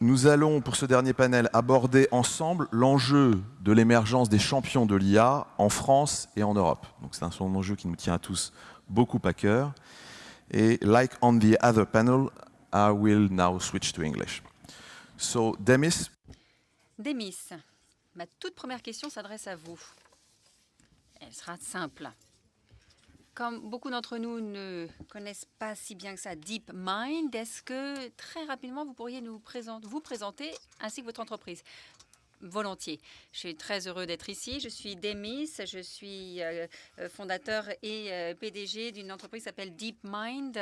Nous allons, pour ce dernier panel, aborder ensemble l'enjeu de l'émergence des champions de l'IA en France et en Europe. Donc c'est un enjeu qui nous tient à tous beaucoup à cœur. Et like on the other panel, I will now switch to English. So, Demis. Demis, ma toute première question s'adresse à vous. Elle sera simple. Comme beaucoup d'entre nous ne connaissent pas si bien que ça DeepMind, est-ce que très rapidement vous pourriez vous présenter ainsi que votre entreprise? Volontiers. Je suis très heureux d'être ici. Je suis Demis, je suis fondateur et PDG d'une entreprise qui s'appelle DeepMind,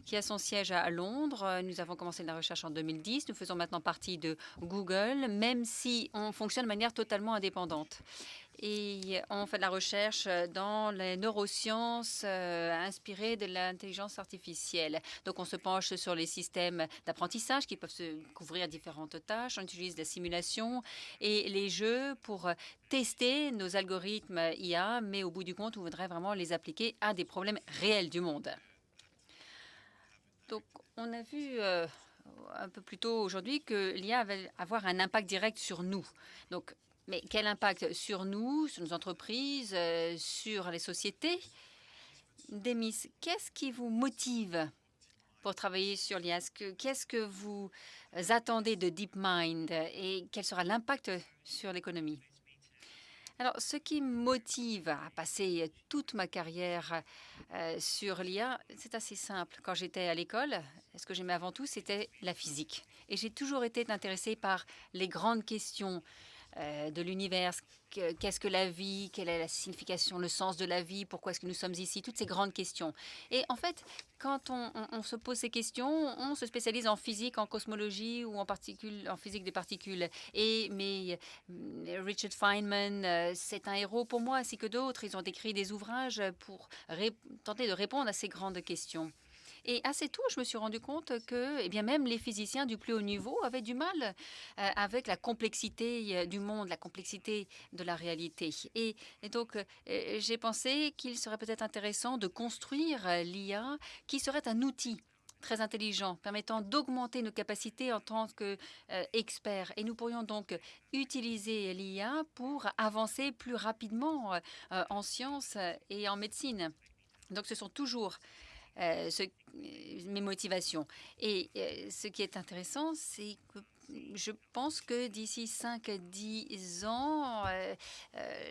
qui a son siège à Londres. Nous avons commencé la recherche en 2010. Nous faisons maintenant partie de Google, même si on fonctionne de manière totalement indépendante. Et on fait de la recherche dans les neurosciences inspirées de l'intelligence artificielle. Donc, on se penche sur les systèmes d'apprentissage qui peuvent se couvrir différentes tâches. On utilise la simulation et les jeux pour tester nos algorithmes IA, mais au bout du compte, on voudrait vraiment les appliquer à des problèmes réels du monde. Donc, on a vu un peu plus tôt aujourd'hui que l'IA va avoir un impact direct sur nous. Donc, mais quel impact sur nous, sur nos entreprises, sur les sociétés? Demis, qu'est-ce qui vous motive pour travailler sur l'IA? Qu'est-ce que vous attendez de DeepMind et quel sera l'impact sur l'économie? Alors, ce qui me motive à passer toute ma carrière sur l'IA, c'est assez simple. Quand j'étais à l'école, ce que j'aimais avant tout, c'était la physique. Et j'ai toujours été intéressée par les grandes questions de l'univers. Qu'est-ce que la vie? Quelle est la signification, le sens de la vie? Pourquoi est-ce que nous sommes ici? Toutes ces grandes questions. Et en fait, quand on se pose ces questions, on se spécialise en physique, en cosmologie ou en physique des particules. Mais Richard Feynman, c'est un héros pour moi, ainsi que d'autres. Ils ont écrit des ouvrages pour tenter de répondre à ces grandes questions. Et assez tôt, je me suis rendu compte que eh bien, même les physiciens du plus haut niveau avaient du mal avec la complexité du monde, la complexité de la réalité. Et donc, j'ai pensé qu'il serait peut-être intéressant de construire l'IA qui serait un outil très intelligent, permettant d'augmenter nos capacités en tant qu'experts. Et nous pourrions donc utiliser l'IA pour avancer plus rapidement en sciences et en médecine. Donc, ce sont toujours mes motivations. Et ce qui est intéressant, c'est que je pense que d'ici 5-10 ans,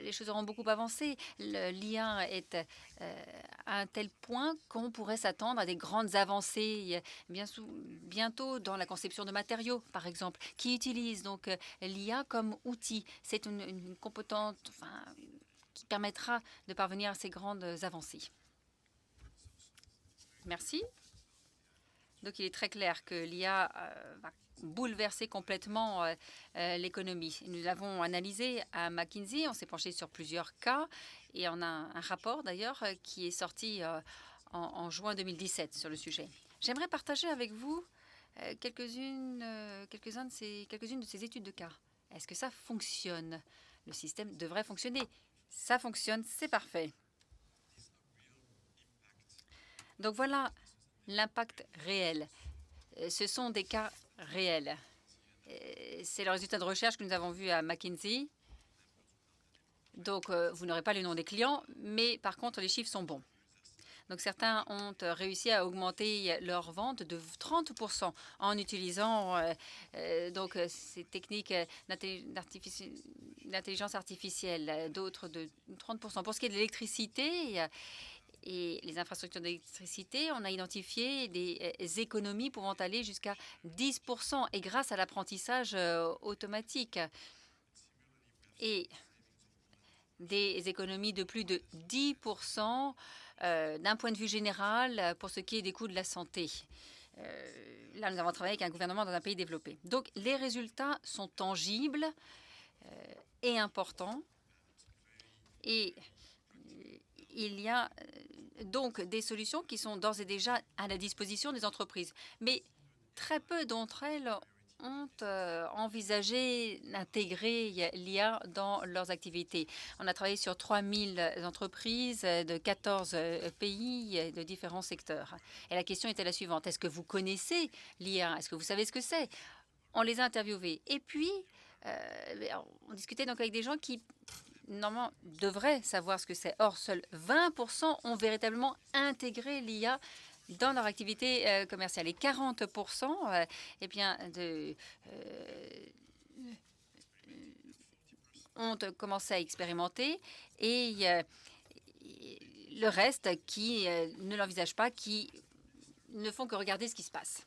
les choses auront beaucoup avancé. L'IA est à un tel point qu'on pourrait s'attendre à des grandes avancées bientôt dans la conception de matériaux, par exemple, qui utilisent donc l'IA comme outil. C'est une compétence qui permettra de parvenir à ces grandes avancées. Merci. Donc, il est très clair que l'IA va bouleverser complètement l'économie. Nous l'avons analysé à McKinsey, on s'est penché sur plusieurs cas et on a un rapport d'ailleurs qui est sorti en juin 2017 sur le sujet. J'aimerais partager avec vous quelques-unes de ces études de cas. Est-ce que ça fonctionne? Le système devrait fonctionner. Ça fonctionne, c'est parfait. Donc voilà l'impact réel. Ce sont des cas réels. C'est le résultat de recherche que nous avons vu à McKinsey. Donc, vous n'aurez pas le nom des clients, mais par contre, les chiffres sont bons. Donc, certains ont réussi à augmenter leurs ventes de 30% en utilisant ces techniques d'intelligence artificielle, d'autres de 30%. Pour ce qui est de l'électricité, et les infrastructures d'électricité, on a identifié des économies pouvant aller jusqu'à 10% et grâce à l'apprentissage automatique. Et des économies de plus de 10% d'un point de vue général pour ce qui est des coûts de la santé. Là, nous avons travaillé avec un gouvernement dans un pays développé. Donc, les résultats sont tangibles et importants. Et il y a donc des solutions qui sont d'ores et déjà à la disposition des entreprises. Mais très peu d'entre elles ont envisagé d'intégrer l'IA dans leurs activités. On a travaillé sur 3000 entreprises de 14 pays de différents secteurs. Et la question était la suivante. Est-ce que vous connaissez l'IA? Est-ce que vous savez ce que c'est? On les a interviewés. Et puis, on discutait donc avec des gens qui, normalement, devraient savoir ce que c'est. Or, seuls 20% ont véritablement intégré l'IA dans leur activité commerciale. Et 40% eh bien, ont commencé à expérimenter. Et le reste qui ne l'envisagent pas, qui ne font que regarder ce qui se passe.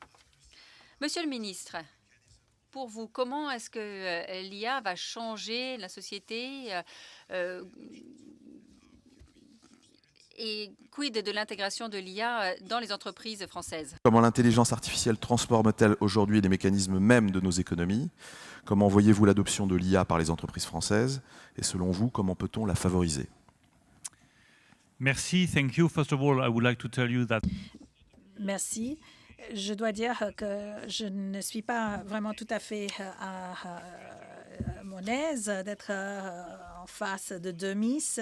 Monsieur le ministre, pour vous, comment est-ce que l'IA va changer la société et quid de l'intégration de l'IA dans les entreprises françaises? Comment l'intelligence artificielle transforme-t-elle aujourd'hui les mécanismes mêmes de nos économies? Comment voyez-vous l'adoption de l'IA par les entreprises françaises? Et selon vous, comment peut-on la favoriser? Merci, thank you. First of all, I would like to tell you that... Merci. Je dois dire que je ne suis pas vraiment tout à fait à mon aise d'être en face de Demis,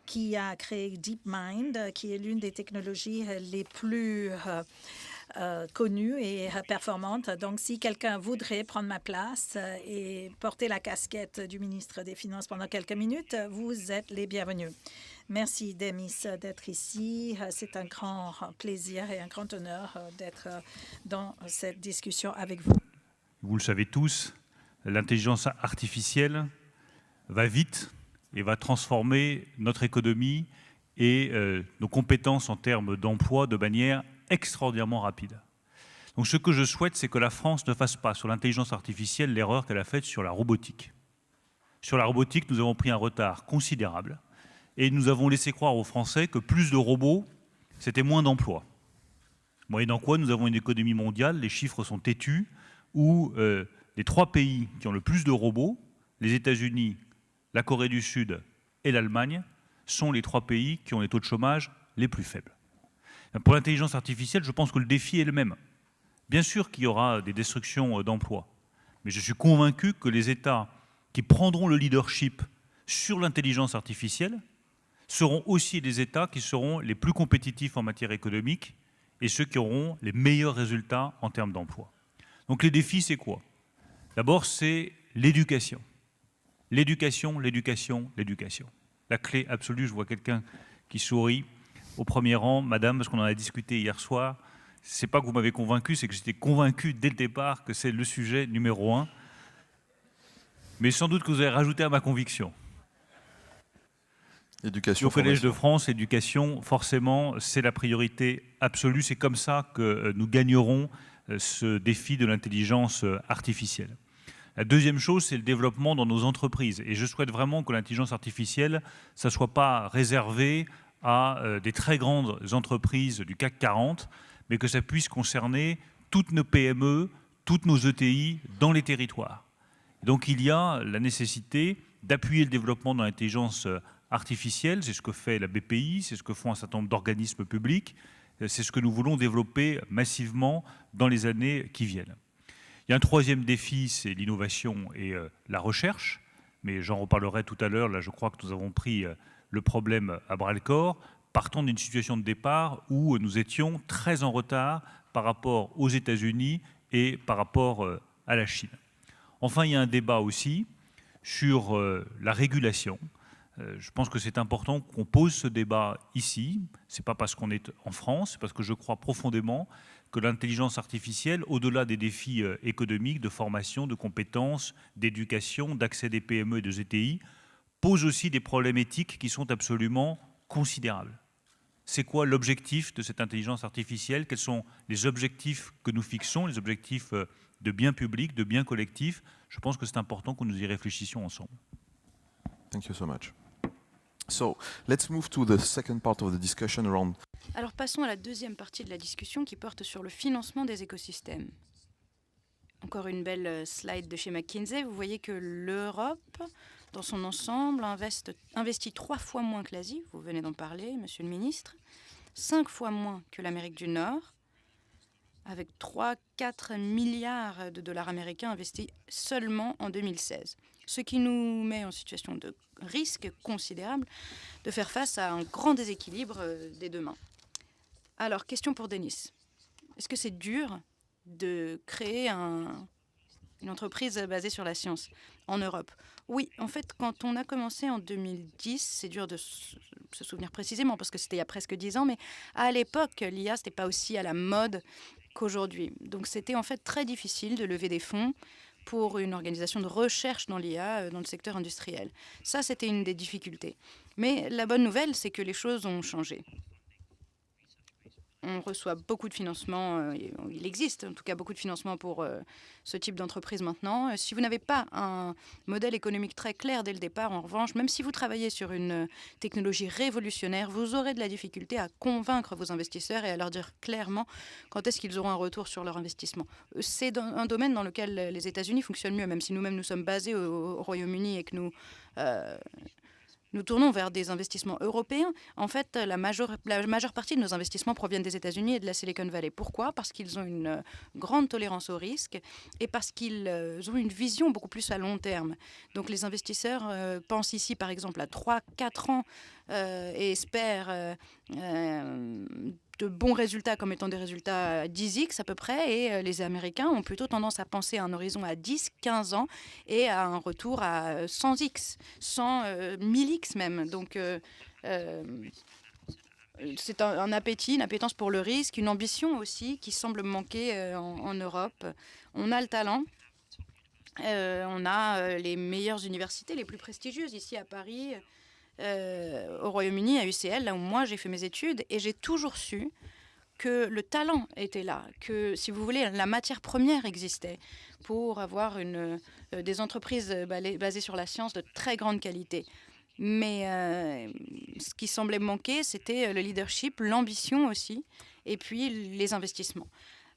qui a créé DeepMind, qui est l'une des technologies les plus connues et performantes. Donc, si quelqu'un voudrait prendre ma place et porter la casquette du ministre des Finances pendant quelques minutes, vous êtes les bienvenus. Merci, Demis, d'être ici. C'est un grand plaisir et un grand honneur d'être dans cette discussion avec vous. Vous le savez tous, l'intelligence artificielle va vite et va transformer notre économie et nos compétences en termes d'emploi de manière extraordinairement rapide. Donc ce que je souhaite, c'est que la France ne fasse pas sur l'intelligence artificielle l'erreur qu'elle a faite sur la robotique. Sur la robotique, nous avons pris un retard considérable. Et nous avons laissé croire aux Français que plus de robots, c'était moins d'emplois. Moyennant quoi, nous avons une économie mondiale, les chiffres sont têtus, où les 3 pays qui ont le plus de robots, les États-Unis, la Corée du Sud et l'Allemagne, sont les 3 pays qui ont les taux de chômage les plus faibles. Pour l'intelligence artificielle, je pense que le défi est le même. Bien sûr qu'il y aura des destructions d'emplois, mais je suis convaincu que les États qui prendront le leadership sur l'intelligence artificielle seront aussi les États qui seront les plus compétitifs en matière économique et ceux qui auront les meilleurs résultats en termes d'emploi. Donc les défis, c'est quoi? D'abord, c'est l'éducation. L'éducation, l'éducation, l'éducation. La clé absolue, je vois quelqu'un qui sourit au premier rang. Madame, parce qu'on en a discuté hier soir, c'est pas que vous m'avez convaincu, c'est que j'étais convaincu dès le départ que c'est le sujet numéro 1. Mais sans doute que vous avez rajouté à ma conviction. Éducation, au Collège de France, l'éducation, forcément, c'est la priorité absolue. C'est comme ça que nous gagnerons ce défi de l'intelligence artificielle. La deuxième chose, c'est le développement dans nos entreprises. Et je souhaite vraiment que l'intelligence artificielle, ça ne soit pas réservé à des très grandes entreprises du CAC 40, mais que ça puisse concerner toutes nos PME, toutes nos ETI dans les territoires. Donc il y a la nécessité d'appuyer le développement dans l'intelligence artificielle, c'est ce que fait la BPI, c'est ce que font un certain nombre d'organismes publics, c'est ce que nous voulons développer massivement dans les années qui viennent. Il y a un troisième défi, c'est l'innovation et la recherche, mais j'en reparlerai tout à l'heure. Là, je crois que nous avons pris le problème à bras-le-corps, partant d'une situation de départ où nous étions très en retard par rapport aux États-Unis et par rapport à la Chine. Enfin, il y a un débat aussi sur la régulation. Je pense que c'est important qu'on pose ce débat ici. Ce n'est pas parce qu'on est en France, c'est parce que je crois profondément que l'intelligence artificielle, au-delà des défis économiques, de formation, de compétences, d'éducation, d'accès des PME et des ETI, pose aussi des problèmes éthiques qui sont absolument considérables. C'est quoi l'objectif de cette intelligence artificielle? Quels sont les objectifs que nous fixons, les objectifs de bien public, de bien collectif? Je pense que c'est important que nous y réfléchissions ensemble. Thank you so much. So, let's move to the second part of the discussion around... Alors passons à la deuxième partie de la discussion qui porte sur le financement des écosystèmes. Encore une belle slide de chez McKinsey. Vous voyez que l'Europe, dans son ensemble, investit 3 fois moins que l'Asie. Vous venez d'en parler, Monsieur le Ministre. 5 fois moins que l'Amérique du Nord, avec 3-4 milliards de dollars américains investis seulement en 2016. Ce qui nous met en situation de risque considérable de faire face à un grand déséquilibre des deux mains. Alors, question pour Denis. Est-ce que c'est dur de créer un une entreprise basée sur la science en Europe. Oui, en fait, quand on a commencé en 2010, c'est dur de se souvenir précisément parce que c'était il y a presque 10 ans, mais à l'époque, l'IA, c'était pas aussi à la mode qu'aujourd'hui. Donc c'était en fait très difficile de lever des fonds pour une organisation de recherche dans l'IA dans le secteur industriel. Ça, c'était une des difficultés. Mais la bonne nouvelle, c'est que les choses ont changé. On reçoit beaucoup de financement, il existe en tout cas beaucoup de financement pour ce type d'entreprise maintenant. Si vous n'avez pas un modèle économique très clair dès le départ, en revanche, même si vous travaillez sur une technologie révolutionnaire, vous aurez de la difficulté à convaincre vos investisseurs et à leur dire clairement quand est-ce qu'ils auront un retour sur leur investissement. C'est un domaine dans lequel les États-Unis fonctionnent mieux, même si nous-mêmes nous sommes basés au Royaume-Uni et que nous tournons vers des investissements européens. En fait, la majeure partie de nos investissements proviennent des États-Unis et de la Silicon Valley. Pourquoi? Parce qu'ils ont une grande tolérance au risque et parce qu'ils ont une vision beaucoup plus à long terme. Donc les investisseurs pensent ici, par exemple, à 3-4 ans et espèrent de bons résultats comme étant des résultats à 10x à peu près, et les Américains ont plutôt tendance à penser à un horizon à 10-15 ans et à un retour à 100x, 1000x même. Donc c'est un appétit, une appétence pour le risque, une ambition aussi qui semble manquer en Europe. On a le talent. On a les meilleures universités, les plus prestigieuses ici à Paris, au Royaume-Uni, à UCL, là où moi j'ai fait mes études, et j'ai toujours su que le talent était là, que, si vous voulez, la matière première existait pour avoir des entreprises basées sur la science de très grande qualité. Mais ce qui semblait manquer, c'était le leadership, l'ambition aussi, et puis les investissements.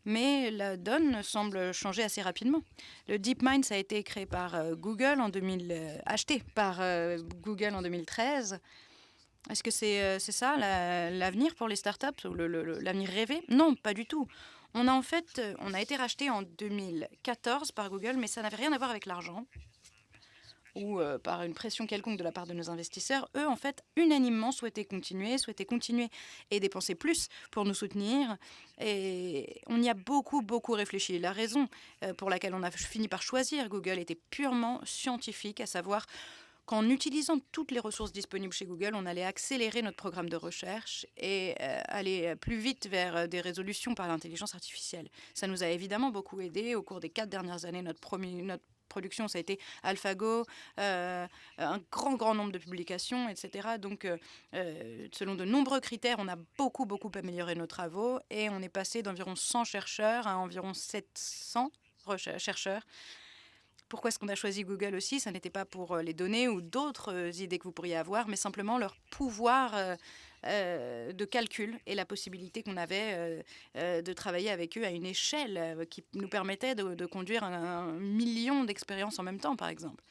Mais la donne semble changer assez rapidement. Le DeepMind, ça a été créé par Google acheté par Google en 2013. Est-ce que c'est ça l'avenir pour les startups, ou l'avenir rêvé? Non, pas du tout. On a été racheté en 2014 par Google, mais ça n'avait rien à voir avec l'argent ou par une pression quelconque de la part de nos investisseurs. Eux, en fait, unanimement souhaitaient continuer et dépenser plus pour nous soutenir. Et on y a beaucoup, beaucoup réfléchi. La raison pour laquelle on a fini par choisir Google était purement scientifique, à savoir qu'en utilisant toutes les ressources disponibles chez Google, on allait accélérer notre programme de recherche et aller plus vite vers des résolutions par l'intelligence artificielle. Ça nous a évidemment beaucoup aidé. Au cours des 4 dernières années, notre production, ça a été AlphaGo, un grand nombre de publications, etc. Donc, selon de nombreux critères, on a beaucoup amélioré nos travaux et on est passé d'environ 100 chercheurs à environ 700 chercheurs. Pourquoi est-ce qu'on a choisi Google aussi? Ça n'était pas pour les données ou d'autres idées que vous pourriez avoir, mais simplement leur pouvoir de calcul et la possibilité qu'on avait de travailler avec eux à une échelle qui nous permettait de conduire 1 million d'expériences en même temps, par exemple.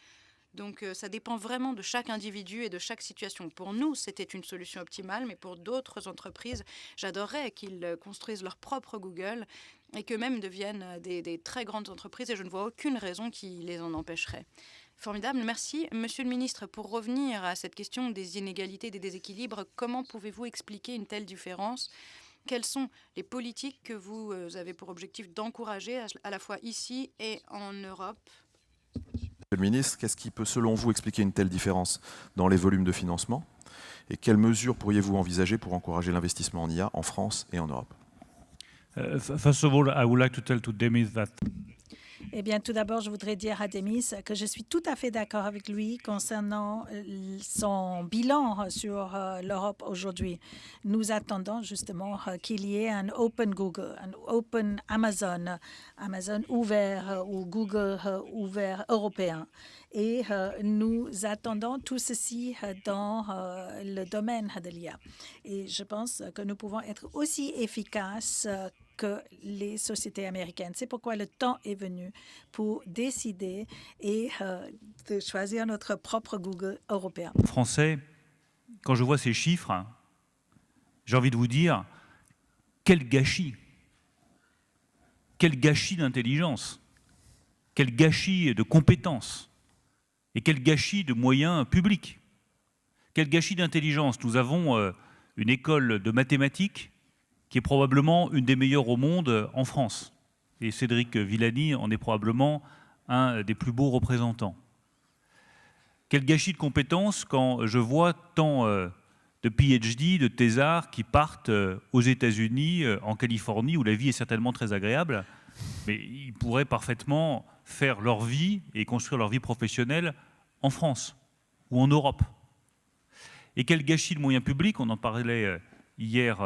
Donc ça dépend vraiment de chaque individu et de chaque situation. Pour nous, c'était une solution optimale, mais pour d'autres entreprises, j'adorerais qu'ils construisent leur propre Google et qu'eux-mêmes deviennent des très grandes entreprises, et je ne vois aucune raison qui les en empêcherait. Formidable, merci. Monsieur le ministre, pour revenir à cette question des inégalités, des déséquilibres, comment pouvez-vous expliquer une telle différence? Quelles sont les politiques que vous avez pour objectif d'encourager à la fois ici et en Europe? Monsieur le ministre, qu'est-ce qui peut, selon vous, expliquer une telle différence dans les volumes de financement? Et quelles mesures pourriez-vous envisager pour encourager l'investissement en IA en France et en Europe? First of all, I would like to tell to Demis that Eh bien, tout d'abord, je voudrais dire à Demis que je suis tout à fait d'accord avec lui concernant son bilan sur l'Europe aujourd'hui. Nous attendons justement qu'il y ait un Open Google, un Open Amazon, Amazon ouvert ou Google ouvert européen. Et nous attendons tout ceci dans le domaine de l'IA. Et je pense que nous pouvons être aussi efficaces que les sociétés américaines. C'est pourquoi le temps est venu pour décider et de choisir notre propre Google européen. Français, quand je vois ces chiffres, j'ai envie de vous dire, quel gâchis d'intelligence, quel gâchis de compétences et quel gâchis de moyens publics, quel gâchis d'intelligence. Nous avons une école de mathématiques qui est probablement une des meilleures au monde en France. Et Cédric Villani en est probablement un des plus beaux représentants. Quel gâchis de compétences quand je vois tant de PhD, de thésards qui partent aux États-Unis, en Californie, où la vie est certainement très agréable, mais ils pourraient parfaitement faire leur vie et construire leur vie professionnelle en France ou en Europe. Et quel gâchis de moyens publics, on en parlait hier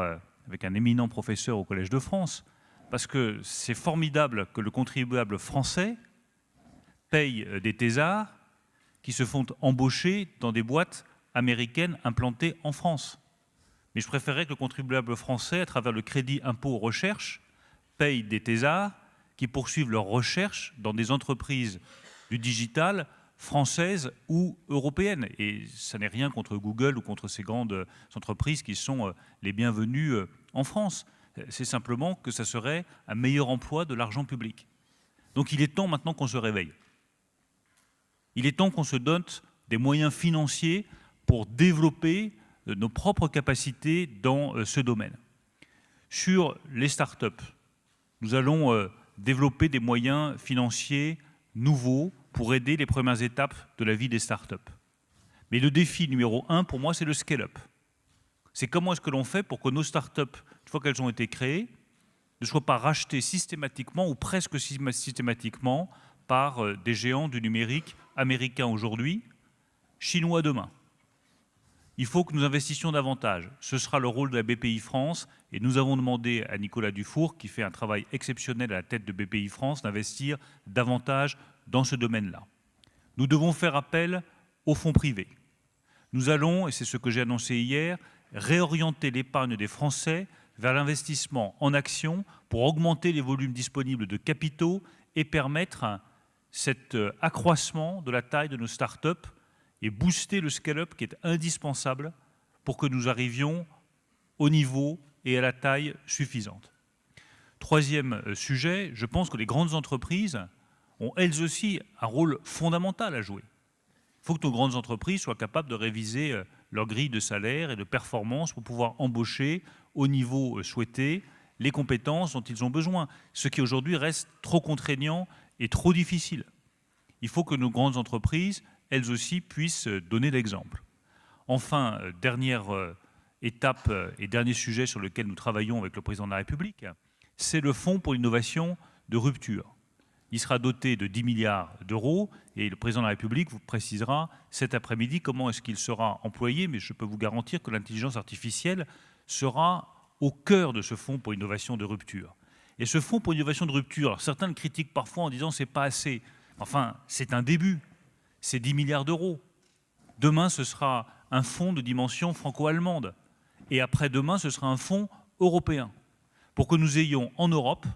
avec un éminent professeur au Collège de France, parce que c'est formidable que le contribuable français paye des thésards qui se font embaucher dans des boîtes américaines implantées en France. Mais je préférerais que le contribuable français, à travers le crédit impôt recherche, paye des thésards qui poursuivent leurs recherches dans des entreprises du digital françaises ou européennes. Et ça n'est rien contre Google ou contre ces grandes entreprises qui sont les bienvenues en France. C'est simplement que ça serait un meilleur emploi de l'argent public. Donc il est temps maintenant qu'on se réveille. Il est temps qu'on se dote des moyens financiers pour développer nos propres capacités dans ce domaine. Sur les start-up, nous allons développer des moyens financiers nouveaux pour aider les premières étapes de la vie des start-up. Mais le défi numéro 1, pour moi, c'est le scale-up. C'est comment est-ce que l'on fait pour que nos start-up, une fois qu'elles ont été créées, ne soient pas rachetées systématiquement ou presque systématiquement par des géants du numérique américains aujourd'hui, chinois demain. Il faut que nous investissions davantage. Ce sera le rôle de la BPI France et nous avons demandé à Nicolas Dufour, qui fait un travail exceptionnel à la tête de BPI France, d'investir davantage dans ce domaine-là. Nous devons faire appel aux fonds privés. Nous allons, et c'est ce que j'ai annoncé hier, réorienter l'épargne des Français vers l'investissement en actions pour augmenter les volumes disponibles de capitaux et permettre cet accroissement de la taille de nos start-up et booster le scale-up qui est indispensable pour que nous arrivions au niveau et à la taille suffisante. Troisième sujet, je pense que les grandes entreprises ont elles aussi un rôle fondamental à jouer. Il faut que nos grandes entreprises soient capables de réviser leur grille de salaire et de performance pour pouvoir embaucher au niveau souhaité les compétences dont ils ont besoin, ce qui aujourd'hui reste trop contraignant et trop difficile. Il faut que nos grandes entreprises, elles aussi, puissent donner l'exemple. Enfin, dernière étape et dernier sujet sur lequel nous travaillons avec le président de la République, c'est le fonds pour l'innovation de rupture. Il sera doté de 10 milliards d'euros et le président de la République vous précisera cet après-midi comment est-ce qu'il sera employé, mais je peux vous garantir que l'intelligence artificielle sera au cœur de ce fonds pour l'innovation de rupture. Et ce fonds pour l'innovation de rupture, alors certains le critiquent parfois en disant que ce n'est pas assez. Enfin, c'est un début. C'est 10 milliards d'euros. Demain, ce sera un fonds de dimension franco-allemande. Et après-demain, ce sera un fonds européen. Pour que nous ayons en Europe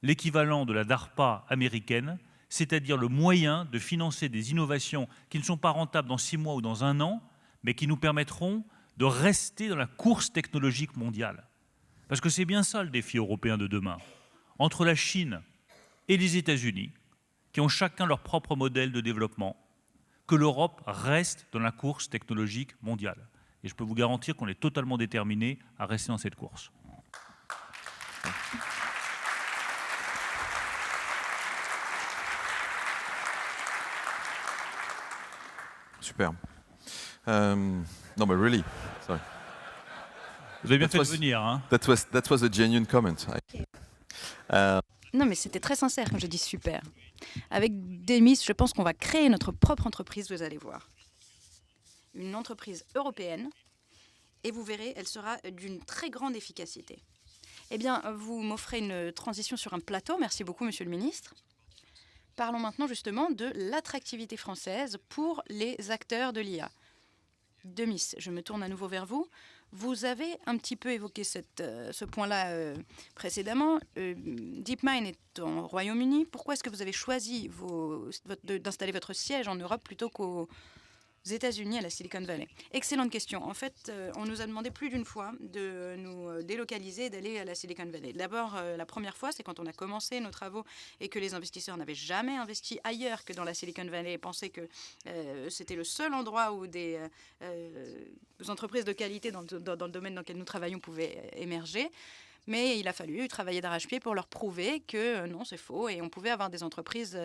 l'équivalent de la DARPA américaine, c'est-à-dire le moyen de financer des innovations qui ne sont pas rentables dans 6 mois ou dans 1 an, mais qui nous permettront de rester dans la course technologique mondiale. Parce que c'est bien ça le défi européen de demain. Entre la Chine et les États-Unis, qui ont chacun leur propre modèle de développement, que l'Europe reste dans la course technologique mondiale. Et je peux vous garantir qu'on est totalement déterminé à rester dans cette course. Super. No, but really, sorry. Vous avez bien fait de venir, hein. That was a genuine comment. Non, mais c'était très sincère quand j'ai dit super. Avec Demis, je pense qu'on va créer notre propre entreprise, vous allez voir. Une entreprise européenne, et vous verrez, elle sera d'une très grande efficacité. Eh bien, vous m'offrez une transition sur un plateau. Merci beaucoup, Monsieur le Ministre. Parlons maintenant justement de l'attractivité française pour les acteurs de l'IA. Demis, je me tourne à nouveau vers vous. Vous avez un petit peu évoqué ce point-là précédemment. DeepMind est au Royaume-Uni. Pourquoi est-ce que vous avez choisi d'installer votre siège en Europe plutôt qu'aux États-Unis, à la Silicon Valley? Excellente question. En fait, on nous a demandé plus d'une fois de nous délocaliser et d'aller à la Silicon Valley. D'abord, la première fois, c'est quand on a commencé nos travaux et que les investisseurs n'avaient jamais investi ailleurs que dans la Silicon Valley et pensaient que c'était le seul endroit où des entreprises de qualité dans le domaine dans lequel nous travaillons pouvaient émerger. Mais il a fallu travailler d'arrache-pied pour leur prouver que non, c'est faux, et on pouvait avoir des entreprises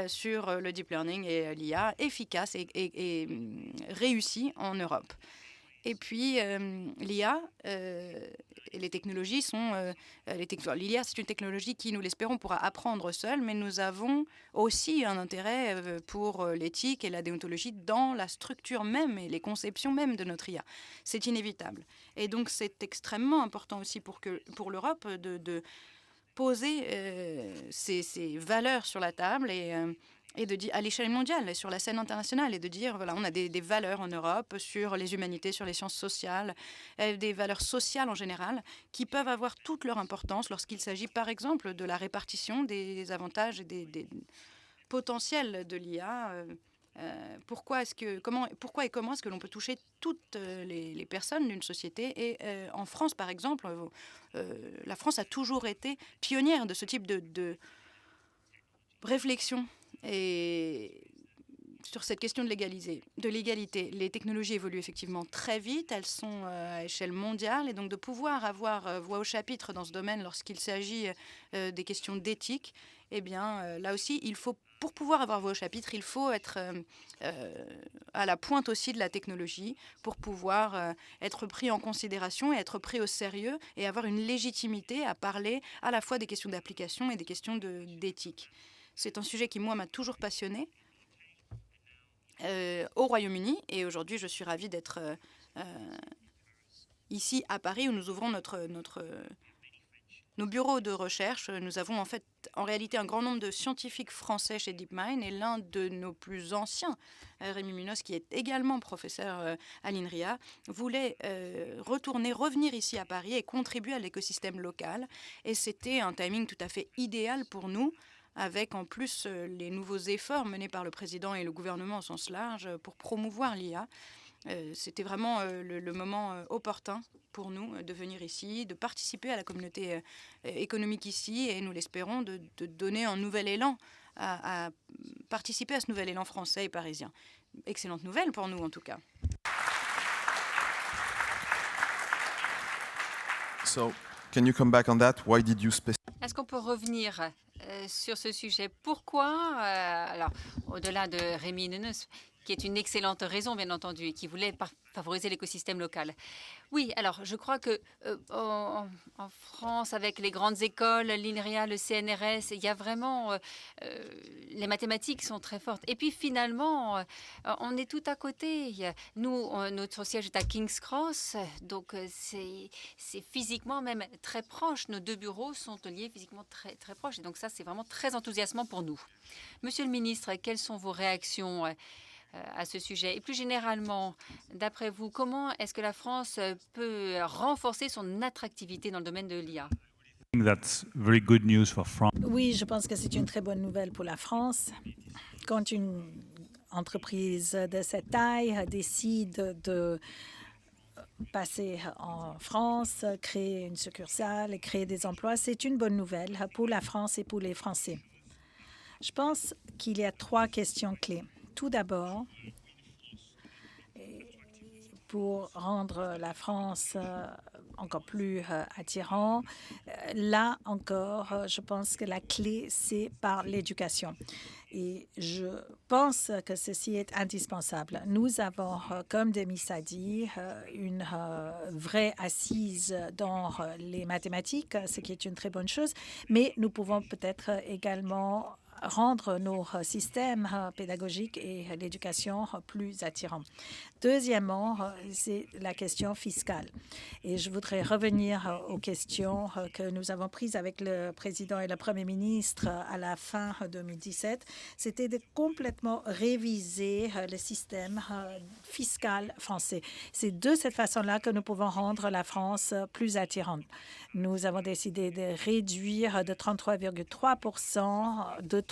sur le deep learning et l'IA efficaces et réussies en Europe. Et puis, l'IA et les technologies sont... l'IA, c'est une technologie qui, nous l'espérons, pourra apprendre seule, mais nous avons aussi un intérêt pour l'éthique et la déontologie dans la structure même et les conceptions même de notre IA. C'est inévitable. Et donc, c'est extrêmement important aussi pour l'Europe de poser ces valeurs sur la table et de dire à l'échelle mondiale et sur la scène internationale, et de dire voilà, on a des valeurs en Europe sur les humanités, sur les sciences sociales, des valeurs sociales en général qui peuvent avoir toute leur importance lorsqu'il s'agit par exemple de la répartition des avantages et des potentiels de l'IA. Pourquoi et comment est-ce que l'on peut toucher toutes les personnes d'une société? Et en France, par exemple, la France a toujours été pionnière de ce type de réflexion. Et sur cette question de l'égalité, les technologies évoluent effectivement très vite, elles sont à échelle mondiale, et donc de pouvoir avoir voix au chapitre dans ce domaine lorsqu'il s'agit des questions d'éthique, eh bien là aussi, pour pouvoir avoir voix au chapitre, il faut être à la pointe aussi de la technologie pour pouvoir être pris en considération et être pris au sérieux et avoir une légitimité à parler à la fois des questions d'application et des questions d'éthique. C'est un sujet qui, moi, m'a toujours passionnée au Royaume-Uni. Et aujourd'hui, je suis ravie d'être ici à Paris, où nous ouvrons nos bureaux de recherche. Nous avons en réalité un grand nombre de scientifiques français chez DeepMind. Et l'un de nos plus anciens, Rémi Munoz, qui est également professeur à l'INRIA, voulait revenir ici à Paris et contribuer à l'écosystème local. Et c'était un timing tout à fait idéal pour nous, avec en plus les nouveaux efforts menés par le président et le gouvernement au sens large pour promouvoir l'IA. C'était vraiment le moment opportun pour nous de venir ici, de participer à la communauté économique ici, et nous l'espérons, de donner un nouvel élan, à participer à ce nouvel élan français et parisien. Excellente nouvelle pour nous en tout cas. So, can you come back on that? Why did you Est-ce qu'on peut revenir sur ce sujet? Pourquoi alors, au-delà de Rémi Munoz, qui est une excellente raison, bien entendu, et qui voulait favoriser l'écosystème local. Oui, alors je crois que en France, avec les grandes écoles, l'INRIA, le CNRS, il y a vraiment... les mathématiques sont très fortes. Et puis finalement, on est tout à côté. Nous, notre siège est à King's Cross, donc c'est physiquement même très proche. Nos deux bureaux sont liés physiquement très, très proches. Et donc ça, c'est vraiment très enthousiasmant pour nous. Monsieur le ministre, quelles sont vos réactions à ce sujet? Et plus généralement, d'après vous, comment est-ce que la France peut renforcer son attractivité dans le domaine de l'IA? Oui, je pense que c'est une très bonne nouvelle pour la France. Quand une entreprise de cette taille décide de passer en France, créer une succursale et créer des emplois, c'est une bonne nouvelle pour la France et pour les Français. Je pense qu'il y a 3 questions clés. Tout d'abord, pour rendre la France encore plus attirante, là encore, je pense que la clé, c'est par l'éducation. Et je pense que ceci est indispensable. Nous avons, comme Demis a dit, une vraie assise dans les mathématiques, ce qui est une très bonne chose, mais nous pouvons peut-être également rendre nos systèmes pédagogiques et l'éducation plus attirants. Deuxièmement, c'est la question fiscale. Et je voudrais revenir aux questions que nous avons prises avec le président et le Premier ministre à la fin 2017. C'était de complètement réviser le système fiscal français. C'est de cette façon-là que nous pouvons rendre la France plus attirante. Nous avons décidé de réduire de 33,3%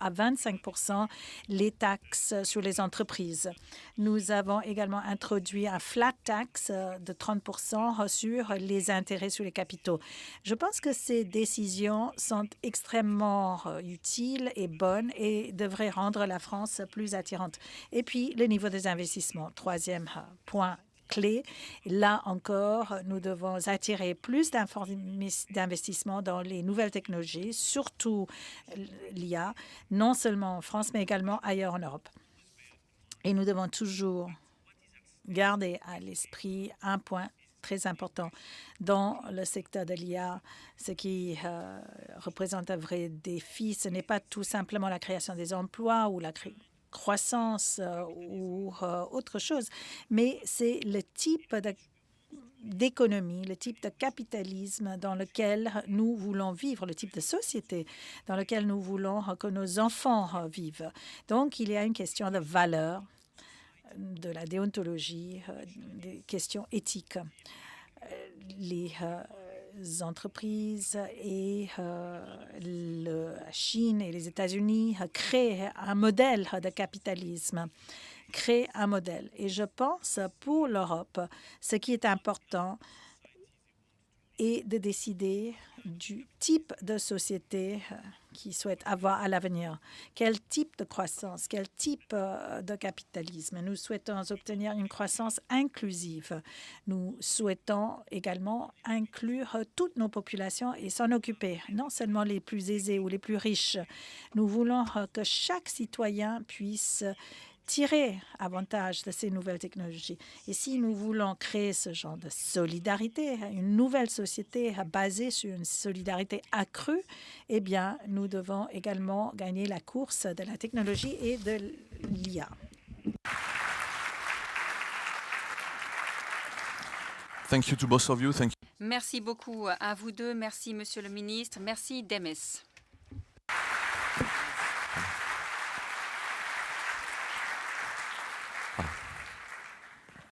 à 25% les taxes sur les entreprises. Nous avons également introduit un flat tax de 30% sur les intérêts sur les capitaux. Je pense que ces décisions sont extrêmement utiles et bonnes et devraient rendre la France plus attirante. Et puis, le niveau des investissements. Troisième point clé. Là encore, nous devons attirer plus d'investissements dans les nouvelles technologies, surtout l'IA, non seulement en France, mais également ailleurs en Europe. Et nous devons toujours garder à l'esprit un point très important dans le secteur de l'IA. Ce qui représente un vrai défi, ce n'est pas tout simplement la création des emplois ou la croissance ou autre chose, mais c'est le type d'économie, le type de capitalisme dans lequel nous voulons vivre, le type de société dans lequel nous voulons que nos enfants vivent. Donc, il y a une question de valeur, de la déontologie, des questions éthiques. Les entreprises et la Chine et les États-Unis créent un modèle de capitalisme, créent un modèle. Et je pense pour l'Europe, ce qui est important est de décider du type de société qui souhaite avoir à l'avenir. Quel type de croissance, quel type de capitalisme. Nous souhaitons obtenir une croissance inclusive. Nous souhaitons également inclure toutes nos populations et s'en occuper, non seulement les plus aisés ou les plus riches. Nous voulons que chaque citoyen puisse tirer avantage de ces nouvelles technologies. Et si nous voulons créer ce genre de solidarité, une nouvelle société basée sur une solidarité accrue, eh bien, nous devons également gagner la course de la technologie et de l'IA. Thank you to both of you. Thank you. Merci beaucoup à vous deux. Merci, Monsieur le ministre. Merci, Demis.